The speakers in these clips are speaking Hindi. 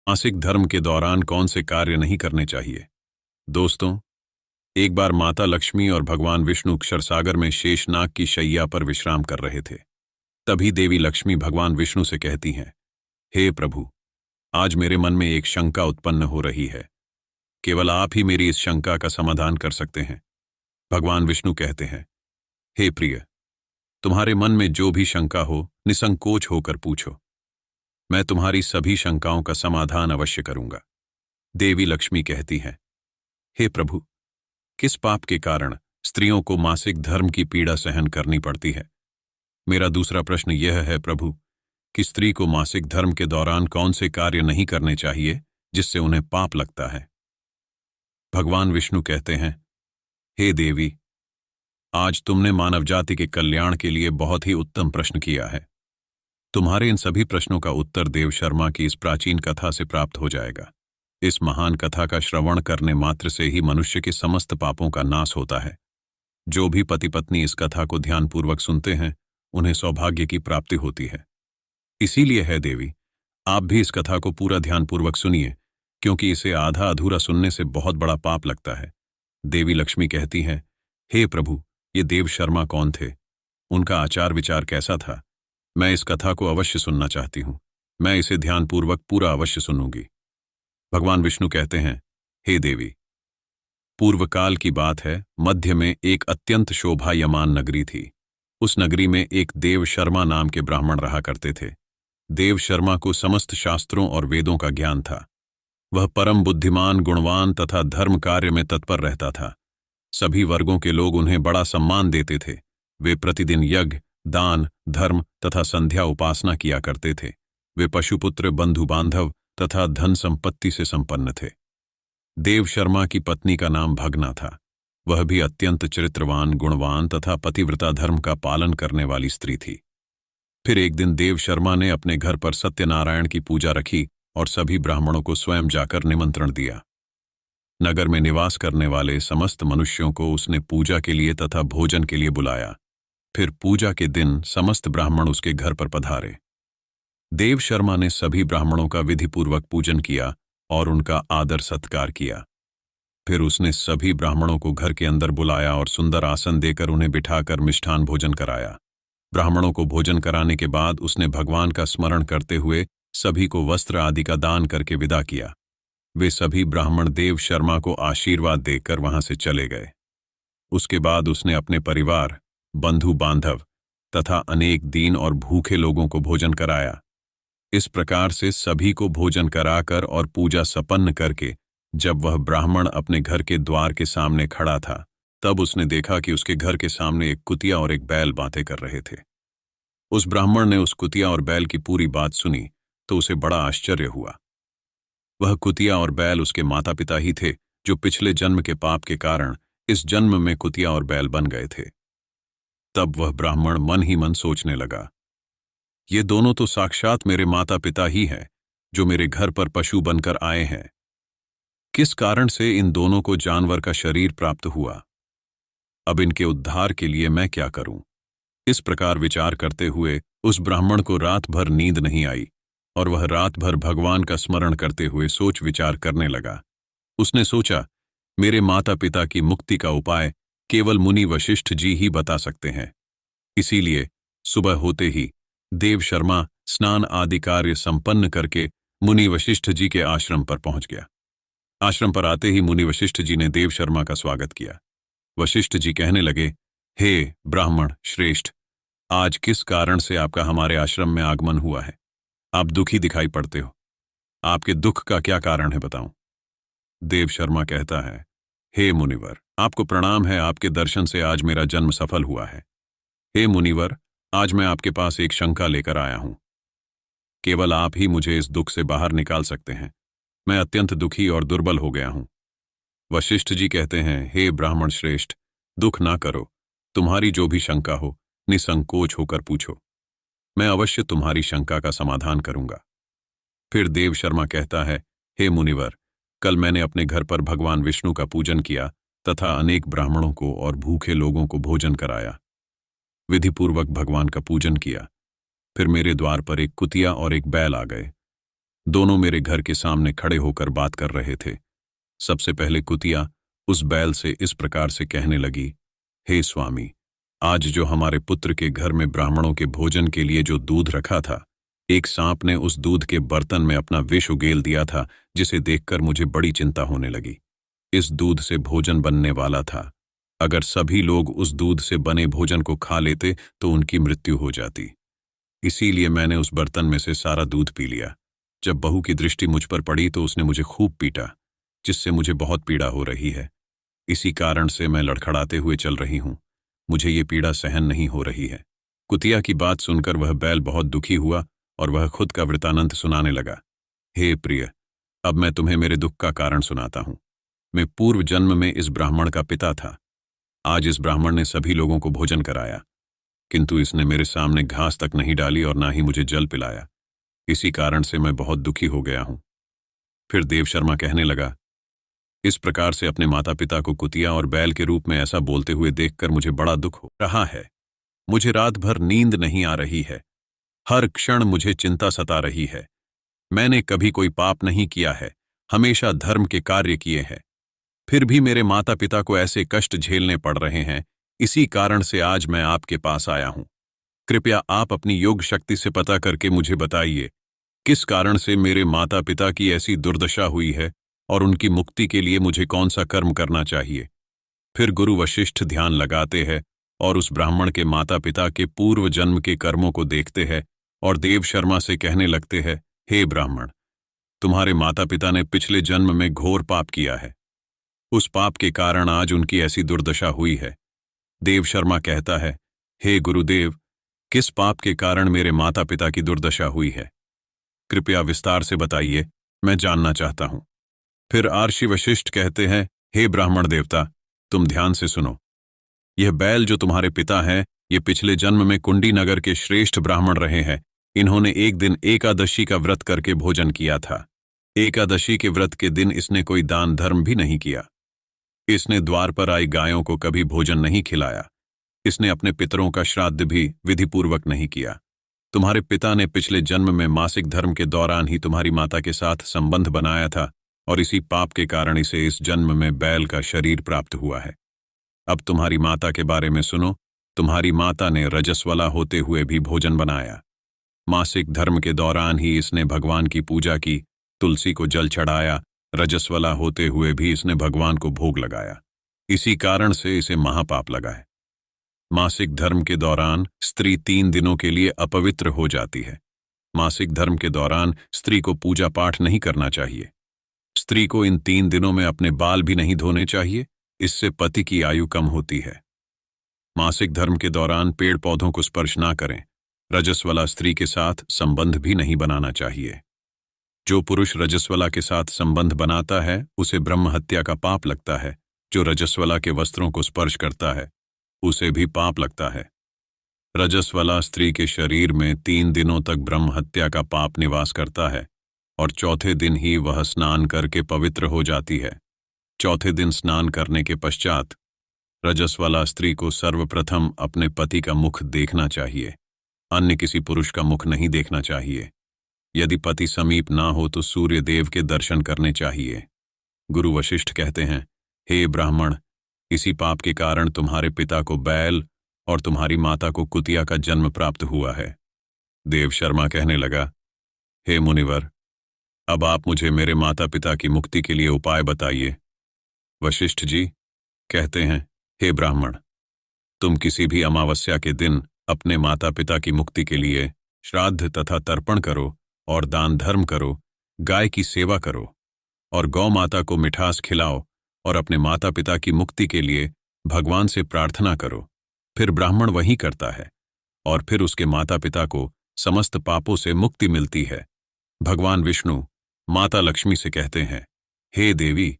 मासिक धर्म के दौरान कौन से कार्य नहीं करने चाहिए। दोस्तों, एक बार माता लक्ष्मी और भगवान विष्णु क्षरसागर में शेषनाग की शैया पर विश्राम कर रहे थे। तभी देवी लक्ष्मी भगवान विष्णु से कहती हैं, हे प्रभु, आज मेरे मन में एक शंका उत्पन्न हो रही है। केवल आप ही मेरी इस शंका का समाधान कर सकते हैं। भगवान विष्णु कहते हैं, हे प्रिय, तुम्हारे मन में जो भी शंका हो निसंकोच होकर पूछो। मैं तुम्हारी सभी शंकाओं का समाधान अवश्य करूंगा। देवी लक्ष्मी कहती हैं, हे प्रभु, किस पाप के कारण स्त्रियों को मासिक धर्म की पीड़ा सहन करनी पड़ती है? मेरा दूसरा प्रश्न यह है प्रभु, कि स्त्री को मासिक धर्म के दौरान कौन से कार्य नहीं करने चाहिए जिससे उन्हें पाप लगता है? भगवान विष्णु कहते हैं, हे देवी, आज तुमने मानव जाति के कल्याण के लिए बहुत ही उत्तम प्रश्न किया है। तुम्हारे इन सभी प्रश्नों का उत्तर देव शर्मा की इस प्राचीन कथा से प्राप्त हो जाएगा। इस महान कथा का श्रवण करने मात्र से ही मनुष्य के समस्त पापों का नाश होता है। जो भी पति पत्नी इस कथा को ध्यानपूर्वक सुनते हैं, उन्हें सौभाग्य की प्राप्ति होती है। इसीलिए है देवी, आप भी इस कथा को पूरा ध्यानपूर्वक सुनिए, क्योंकि इसे आधा अधूरा सुनने से बहुत बड़ा पाप लगता है। देवी लक्ष्मी कहती हैं, हे प्रभु, ये देव शर्मा कौन थे? उनका आचार विचार कैसा था? मैं इस कथा को अवश्य सुनना चाहती हूँ। मैं इसे ध्यानपूर्वक पूरा अवश्य सुनूंगी। भगवान विष्णु कहते हैं, हे देवी, पूर्वकाल की बात है, मध्य में एक अत्यंत शोभायमान नगरी थी। उस नगरी में एक देव शर्मा नाम के ब्राह्मण रहा करते थे। देव शर्मा को समस्त शास्त्रों और वेदों का ज्ञान था। वह परम बुद्धिमान, गुणवान तथा धर्म कार्य में तत्पर रहता था। सभी वर्गों के लोग उन्हें बड़ा सम्मान देते थे। वे प्रतिदिन यज्ञ, दान, धर्म तथा संध्या उपासना किया करते थे। वे पशुपुत्र, बंधु बांधव तथा धन संपत्ति से संपन्न थे। देव शर्मा की पत्नी का नाम भगना था। वह भी अत्यंत चरित्रवान, गुणवान तथा पतिव्रता धर्म का पालन करने वाली स्त्री थी। फिर एक दिन देव शर्मा ने अपने घर पर सत्यनारायण की पूजा रखी और सभी ब्राह्मणों को स्वयं जाकर निमंत्रण दिया। नगर में निवास करने वाले समस्त मनुष्यों को उसने पूजा के लिए तथा भोजन के लिए बुलाया। फिर पूजा के दिन समस्त ब्राह्मण उसके घर पर पधारे। देव शर्मा ने सभी ब्राह्मणों का विधिपूर्वक पूजन किया और उनका आदर सत्कार किया। फिर उसने सभी ब्राह्मणों को घर के अंदर बुलाया और सुंदर आसन देकर उन्हें बिठाकर मिष्ठान भोजन कराया। ब्राह्मणों को भोजन कराने के बाद उसने भगवान का स्मरण करते हुए सभी को वस्त्र आदि का दान करके विदा किया। वे सभी ब्राह्मण देव शर्मा को आशीर्वाद देकर वहां से चले गए। उसके बाद उसने अपने परिवार, बंधु बांधव तथा अनेक दीन और भूखे लोगों को भोजन कराया। इस प्रकार से सभी को भोजन कराकर और पूजा संपन्न करके जब वह ब्राह्मण अपने घर के द्वार के सामने खड़ा था, तब उसने देखा कि उसके घर के सामने एक कुतिया और एक बैल बातें कर रहे थे। उस ब्राह्मण ने उस कुतिया और बैल की पूरी बात सुनी तो उसे बड़ा आश्चर्य हुआ। वह कुतिया और बैल उसके माता पिता ही थे, जो पिछले जन्म के पाप के कारण इस जन्म में कुतिया और बैल बन गए थे। तब वह ब्राह्मण मन ही मन सोचने लगा, ये दोनों तो साक्षात मेरे माता पिता ही हैं, जो मेरे घर पर पशु बनकर आए हैं। किस कारण से इन दोनों को जानवर का शरीर प्राप्त हुआ? अब इनके उद्धार के लिए मैं क्या करूं? इस प्रकार विचार करते हुए उस ब्राह्मण को रात भर नींद नहीं आई और वह रात भर भगवान का स्मरण करते हुए सोच विचार करने लगा। उसने सोचा, मेरे माता पिता की मुक्ति का उपाय केवल मुनि वशिष्ठ जी ही बता सकते हैं। इसीलिए सुबह होते ही देव शर्मा स्नान आदि कार्य संपन्न करके मुनि वशिष्ठ जी के आश्रम पर पहुंच गया। आश्रम पर आते ही मुनि वशिष्ठ जी ने देव शर्मा का स्वागत किया। वशिष्ठ जी कहने लगे, हे ब्राह्मण श्रेष्ठ, आज किस कारण से आपका हमारे आश्रम में आगमन हुआ है? आप दुखी दिखाई पड़ते हो। आपके दुख का क्या कारण है, बताऊं? देव शर्मा कहता है, हे मुनिवर, आपको प्रणाम है। आपके दर्शन से आज मेरा जन्म सफल हुआ है। हे मुनिवर, आज मैं आपके पास एक शंका लेकर आया हूं। केवल आप ही मुझे इस दुख से बाहर निकाल सकते हैं। मैं अत्यंत दुखी और दुर्बल हो गया हूं। वशिष्ठ जी कहते हैं, हे ब्राह्मण श्रेष्ठ, दुख ना करो। तुम्हारी जो भी शंका हो निसंकोच होकर पूछो। मैं अवश्य तुम्हारी शंका का समाधान करूंगा। फिर देव शर्मा कहता है, हे मुनिवर, कल मैंने अपने घर पर भगवान विष्णु का पूजन किया तथा अनेक ब्राह्मणों को और भूखे लोगों को भोजन कराया। विधिपूर्वक भगवान का पूजन किया। फिर मेरे द्वार पर एक कुतिया और एक बैल आ गए। दोनों मेरे घर के सामने खड़े होकर बात कर रहे थे। सबसे पहले कुतिया उस बैल से इस प्रकार से कहने लगी, हे स्वामी, आज जो हमारे पुत्र के घर में ब्राह्मणों के भोजन के लिए जो दूध रखा था, एक सांप ने उस दूध के बर्तन में अपना विष उगेल दिया था, जिसे देखकर मुझे बड़ी चिंता होने लगी। इस दूध से भोजन बनने वाला था। अगर सभी लोग उस दूध से बने भोजन को खा लेते तो उनकी मृत्यु हो जाती। इसीलिए मैंने उस बर्तन में से सारा दूध पी लिया। जब बहू की दृष्टि मुझ पर पड़ी तो उसने मुझे खूब पीटा, जिससे मुझे बहुत पीड़ा हो रही है। इसी कारण से मैं लड़खड़ाते हुए चल रही हूं। मुझे ये पीड़ा सहन नहीं हो रही है। कुतिया की बात सुनकर वह बैल बहुत दुखी हुआ और वह खुद का वृतांत सुनाने लगा। हे प्रिय, अब मैं तुम्हें मेरे दुख का कारण सुनाता हूं। मैं पूर्व जन्म में इस ब्राह्मण का पिता था। आज इस ब्राह्मण ने सभी लोगों को भोजन कराया, किंतु इसने मेरे सामने घास तक नहीं डाली और ना ही मुझे जल पिलाया। इसी कारण से मैं बहुत दुखी हो गया हूं। फिर देव शर्मा कहने लगा, इस प्रकार से अपने माता पिता को कुतिया और बैल के रूप में ऐसा बोलते हुए देखकर मुझे बड़ा दुख हो रहा है। मुझे रात भर नींद नहीं आ रही है। हर क्षण मुझे चिंता सता रही है। मैंने कभी कोई पाप नहीं किया है, हमेशा धर्म के कार्य किए हैं। फिर भी मेरे माता पिता को ऐसे कष्ट झेलने पड़ रहे हैं। इसी कारण से आज मैं आपके पास आया हूं। कृपया आप अपनी योग शक्ति से पता करके मुझे बताइए, किस कारण से मेरे माता पिता की ऐसी दुर्दशा हुई है और उनकी मुक्ति के लिए मुझे कौन सा कर्म करना चाहिए। फिर गुरु वशिष्ठ ध्यान लगाते हैं और उस ब्राह्मण के माता पिता के पूर्व जन्म के कर्मों को देखते हैं और देव शर्मा से कहने लगते हैं, हे ब्राह्मण, तुम्हारे माता पिता ने पिछले जन्म में घोर पाप किया है। उस पाप के कारण आज उनकी ऐसी दुर्दशा हुई है। देव शर्मा कहता है, हे गुरुदेव, किस पाप के कारण मेरे माता पिता की दुर्दशा हुई है? कृपया विस्तार से बताइए, मैं जानना चाहता हूं। फिर आर्षि वशिष्ठ कहते हैं, हे ब्राह्मण देवता, तुम ध्यान से सुनो। यह बैल जो तुम्हारे पिता हैं, ये पिछले जन्म में कुंडी नगर के श्रेष्ठ ब्राह्मण रहे हैं। इन्होंने एक दिन एकादशी का व्रत करके भोजन किया था। एकादशी के व्रत के दिन इसने कोई दान धर्म भी नहीं किया। इसने द्वार पर आई गायों को कभी भोजन नहीं खिलाया। इसने अपने पितरों का श्राद्ध भी विधिपूर्वक नहीं किया। तुम्हारे पिता ने पिछले जन्म में मासिक धर्म के दौरान ही तुम्हारी माता के साथ संबंध बनाया था और इसी पाप के कारण इसे इस जन्म में बैल का शरीर प्राप्त हुआ है। अब तुम्हारी माता के बारे में सुनो। तुम्हारी माता ने रजस्वला होते हुए भी भोजन बनाया। मासिक धर्म के दौरान ही इसने भगवान की पूजा की, तुलसी को जल चढ़ाया। रजस्वला होते हुए भी इसने भगवान को भोग लगाया। इसी कारण से इसे महापाप लगा है। मासिक धर्म के दौरान स्त्री 3 दिनों के लिए अपवित्र हो जाती है। मासिक धर्म के दौरान स्त्री को पूजा पाठ नहीं करना चाहिए। स्त्री को इन 3 दिनों में अपने बाल भी नहीं धोने चाहिए, इससे पति की आयु कम होती है। मासिक धर्म के दौरान पेड़ पौधों को स्पर्श ना करें। रजस्वला स्त्री के साथ संबंध भी नहीं बनाना चाहिए। जो पुरुष रजस्वला के साथ संबंध बनाता है उसे ब्रह्म हत्या का पाप लगता है। जो रजस्वला के वस्त्रों को स्पर्श करता है उसे भी पाप लगता है। रजस्वला स्त्री के शरीर में 3 दिनों तक ब्रह्म हत्या का पाप निवास करता है और चौथे दिन ही वह स्नान करके पवित्र हो जाती है। चौथे दिन स्नान करने के पश्चात रजस्वला स्त्री को सर्वप्रथम अपने पति का मुख देखना चाहिए। अन्य किसी पुरुष का मुख नहीं देखना चाहिए। यदि पति समीप ना हो तो सूर्य देव के दर्शन करने चाहिए। गुरु वशिष्ठ कहते हैं, हे ब्राह्मण, इसी पाप के कारण तुम्हारे पिता को बैल और तुम्हारी माता को कुतिया का जन्म प्राप्त हुआ है। देव शर्मा कहने लगा, हे मुनिवर, अब आप मुझे मेरे माता पिता की मुक्ति के लिए उपाय बताइए। वशिष्ठ जी कहते हैं, हे ब्राह्मण, तुम किसी भी अमावस्या के दिन अपने माता पिता की मुक्ति के लिए श्राद्ध तथा तर्पण करो और दान धर्म करो, गाय की सेवा करो और गौ माता को मिठास खिलाओ और अपने माता पिता की मुक्ति के लिए भगवान से प्रार्थना करो। फिर ब्राह्मण वही करता है और फिर उसके माता पिता को समस्त पापों से मुक्ति मिलती है। भगवान विष्णु माता लक्ष्मी से कहते हैं, हे देवी,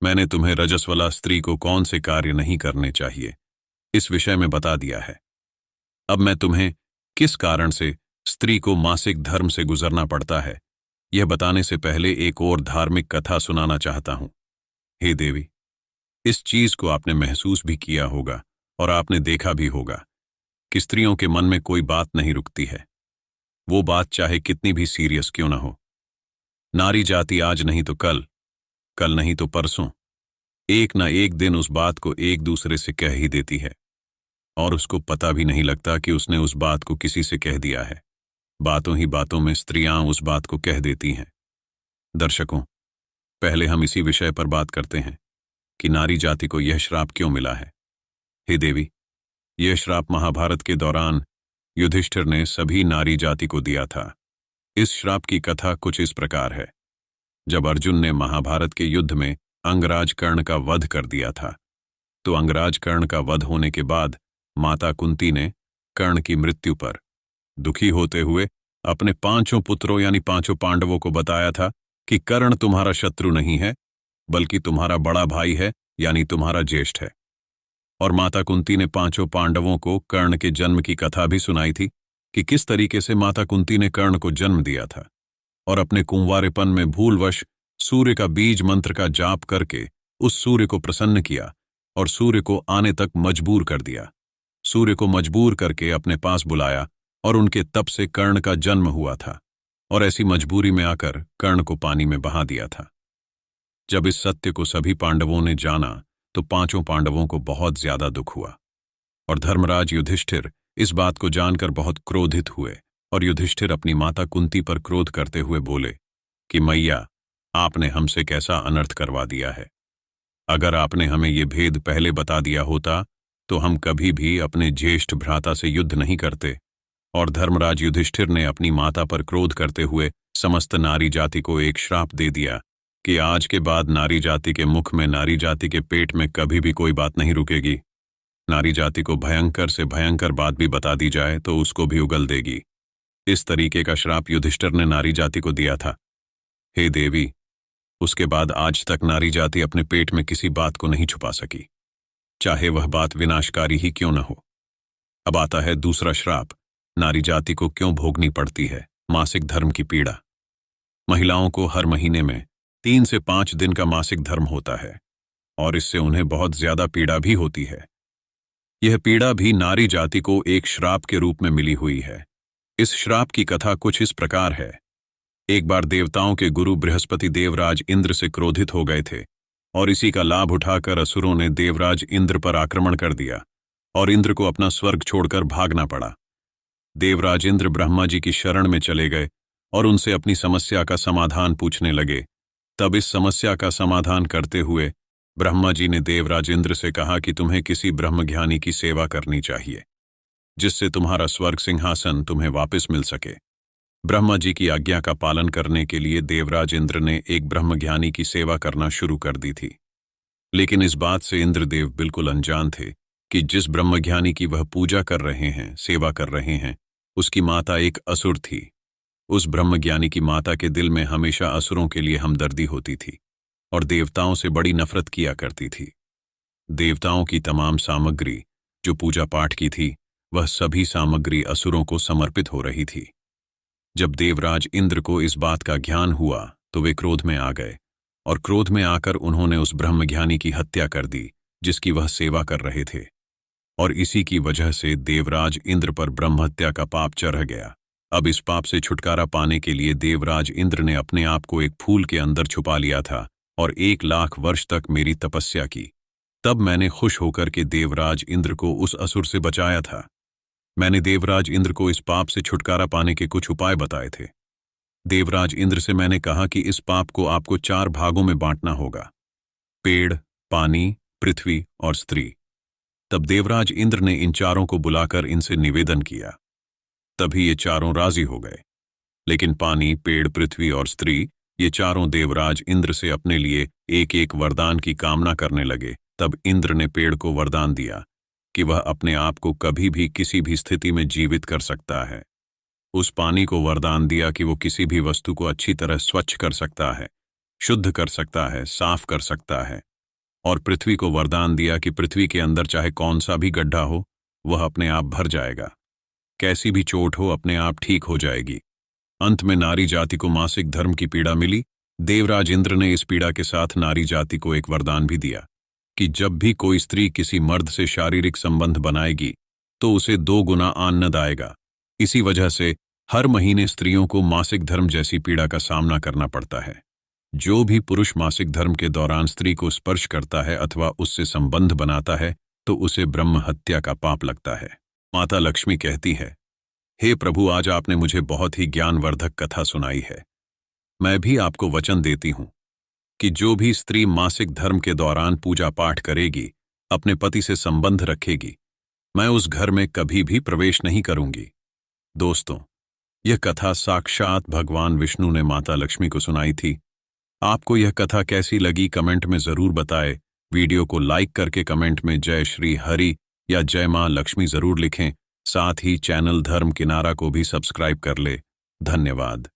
मैंने तुम्हें रजस्वला स्त्री को कौन से कार्य नहीं करने चाहिए इस विषय में बता दिया है। अब मैं तुम्हें किस कारण से स्त्री को मासिक धर्म से गुजरना पड़ता है यह बताने से पहले एक और धार्मिक कथा सुनाना चाहता हूं। हे देवी, इस चीज को आपने महसूस भी किया होगा और आपने देखा भी होगा कि स्त्रियों के मन में कोई बात नहीं रुकती है। वो बात चाहे कितनी भी सीरियस क्यों ना हो। नारी जाति आज नहीं तो कल, कल नहीं तो परसों, एक ना एक दिन उस बात को एक दूसरे से कह ही देती है, और उसको पता भी नहीं लगता कि उसने उस बात को किसी से कह दिया है। बातों ही बातों में स्त्रियां उस बात को कह देती हैं। दर्शकों, पहले हम इसी विषय पर बात करते हैं कि नारी जाति को यह श्राप क्यों मिला है। हे देवी, यह श्राप महाभारत के दौरान युधिष्ठिर ने सभी नारी जाति को दिया था। इस श्राप की कथा कुछ इस प्रकार है। जब अर्जुन ने महाभारत के युद्ध में अंगराज कर्ण का वध कर दिया था, तो अंगराज कर्ण का वध होने के बाद माता कुंती ने कर्ण की मृत्यु पर दुखी होते हुए अपने 5 पुत्रों यानी 5 पांडवों को बताया था कि कर्ण तुम्हारा शत्रु नहीं है, बल्कि तुम्हारा बड़ा भाई है, यानी तुम्हारा ज्येष्ठ है। और माता कुंती ने 5 पांडवों को कर्ण के जन्म की कथा भी सुनाई थी कि किस तरीके से माता कुंती ने कर्ण को जन्म दिया था, और अपने कुंवारेपन में भूलवश सूर्य का बीज मंत्र का जाप करके उस सूर्य को प्रसन्न किया और सूर्य को आने तक मजबूर कर दिया। सूर्य को मजबूर करके अपने पास बुलाया और उनके तप से कर्ण का जन्म हुआ था, और ऐसी मजबूरी में आकर कर्ण को पानी में बहा दिया था। जब इस सत्य को सभी पांडवों ने जाना तो 5 पांडवों को बहुत ज्यादा दुख हुआ, और धर्मराज युधिष्ठिर इस बात को जानकर बहुत क्रोधित हुए, और युधिष्ठिर अपनी माता कुंती पर क्रोध करते हुए बोले कि मैया, आपने हमसे कैसा अनर्थ करवा दिया है। अगर आपने हमें ये भेद पहले बता दिया होता तो हम कभी भी अपने ज्येष्ठ भ्राता से युद्ध नहीं करते। और धर्मराज युधिष्ठिर ने अपनी माता पर क्रोध करते हुए समस्त नारी जाति को एक श्राप दे दिया कि आज के बाद नारी जाति के मुख में, नारी जाति के पेट में कभी भी कोई बात नहीं रुकेगी। नारी जाति को भयंकर से भयंकर बात भी बता दी जाए तो उसको भी उगल देगी। इस तरीके का श्राप युधिष्ठिर ने नारी जाति को दिया था। हे देवी, उसके बाद आज तक नारी जाति अपने पेट में किसी बात को नहीं छुपा सकी, चाहे वह बात विनाशकारी ही क्यों न हो। अब आता है दूसरा श्राप, नारी जाति को क्यों भोगनी पड़ती है मासिक धर्म की पीड़ा। महिलाओं को हर महीने में 3 से 5 दिन का मासिक धर्म होता है, और इससे उन्हें बहुत ज्यादा पीड़ा भी होती है। यह पीड़ा भी नारी जाति को एक श्राप के रूप में मिली हुई है। इस श्राप की कथा कुछ इस प्रकार है। एक बार देवताओं के गुरु बृहस्पति देवराज इंद्र से क्रोधित हो गए थे, और इसी का लाभ उठाकर असुरों ने देवराज इंद्र पर आक्रमण कर दिया, और इंद्र को अपना स्वर्ग छोड़कर भागना पड़ा। देवराज इंद्र ब्रह्मा जी की शरण में चले गए और उनसे अपनी समस्या का समाधान पूछने लगे। तब इस समस्या का समाधान करते हुए ब्रह्मा जी ने देवराज इंद्र से कहा कि तुम्हें किसी ब्रह्मज्ञानी की सेवा करनी चाहिए, जिससे तुम्हारा स्वर्ग सिंहासन तुम्हें वापस मिल सके। ब्रह्मा जी की आज्ञा का पालन करने के लिए देवराज इंद्र ने एक ब्रह्मज्ञानी की सेवा करना शुरू कर दी थी। लेकिन इस बात से इंद्रदेव बिल्कुल अनजान थे कि जिस ब्रह्मज्ञानी की वह पूजा कर रहे हैं, सेवा कर रहे हैं, उसकी माता एक असुर थी। उस ब्रह्मज्ञानी की माता के दिल में हमेशा असुरों के लिए हमदर्दी होती थी और देवताओं से बड़ी नफरत किया करती थी। देवताओं की तमाम सामग्री जो पूजा पाठ की थी, वह सभी सामग्री असुरों को समर्पित हो रही थी। जब देवराज इंद्र को इस बात का ज्ञान हुआ तो वे क्रोध में आ गए, और क्रोध में आकर उन्होंने उस ब्रह्मज्ञानी की हत्या कर दी जिसकी वह सेवा कर रहे थे, और इसी की वजह से देवराज इंद्र पर ब्रह्महत्या का पाप चढ़ गया। अब इस पाप से छुटकारा पाने के लिए देवराज इंद्र ने अपने आप को एक फूल के अंदर छुपा लिया था और 1 लाख वर्ष तक मेरी तपस्या की। तब मैंने खुश होकर के देवराज इंद्र को उस असुर से बचाया था। मैंने देवराज इंद्र को इस पाप से छुटकारा पाने के कुछ उपाय बताए थे। देवराज इंद्र से मैंने कहा कि इस पाप को आपको 4 भागों में बांटना होगा: पेड़, पानी, पृथ्वी और स्त्री। तब देवराज इंद्र ने इन चारों को बुलाकर इनसे निवेदन किया। तभी ये चारों राजी हो गए। लेकिन पानी, पेड़, पृथ्वी और स्त्री, ये चारों देवराज इंद्र से अपने लिए एक एक वरदान की कामना करने लगे। तब इंद्र ने पेड़ को वरदान दिया कि वह अपने आप को कभी भी किसी भी स्थिति में जीवित कर सकता है। उस पानी को वरदान दिया कि वो किसी भी वस्तु को अच्छी तरह स्वच्छ कर सकता है, शुद्ध कर सकता है, साफ कर सकता है। और पृथ्वी को वरदान दिया कि पृथ्वी के अंदर चाहे कौन सा भी गड्ढा हो, वह अपने आप भर जाएगा, कैसी भी चोट हो अपने आप ठीक हो जाएगी। अंत में नारी जाति को मासिक धर्म की पीड़ा मिली। देवराज इंद्र ने इस पीड़ा के साथ नारी जाति को एक वरदान भी दिया कि जब भी कोई स्त्री किसी मर्द से शारीरिक संबंध बनाएगी तो उसे 2 गुना आनंद आएगा। इसी वजह से हर महीने स्त्रियों को मासिक धर्म जैसी पीड़ा का सामना करना पड़ता है। जो भी पुरुष मासिक धर्म के दौरान स्त्री को स्पर्श करता है अथवा उससे संबंध बनाता है तो उसे ब्रह्म हत्या का पाप लगता है। माता लक्ष्मी कहती है, हे प्रभु, आज आपने मुझे बहुत ही ज्ञानवर्धक कथा सुनाई है। मैं भी आपको वचन देती हूं कि जो भी स्त्री मासिक धर्म के दौरान पूजा पाठ करेगी, अपने पति से संबंध रखेगी, मैं उस घर में कभी भी प्रवेश नहीं करूंगी। दोस्तों, यह कथा साक्षात भगवान विष्णु ने माता लक्ष्मी को सुनाई थी। आपको यह कथा कैसी लगी कमेंट में जरूर बताएं। वीडियो को लाइक करके कमेंट में जय श्री हरि या जय मां लक्ष्मी जरूर लिखें। साथ ही चैनल धर्म किनारा को भी सब्सक्राइब कर ले। धन्यवाद।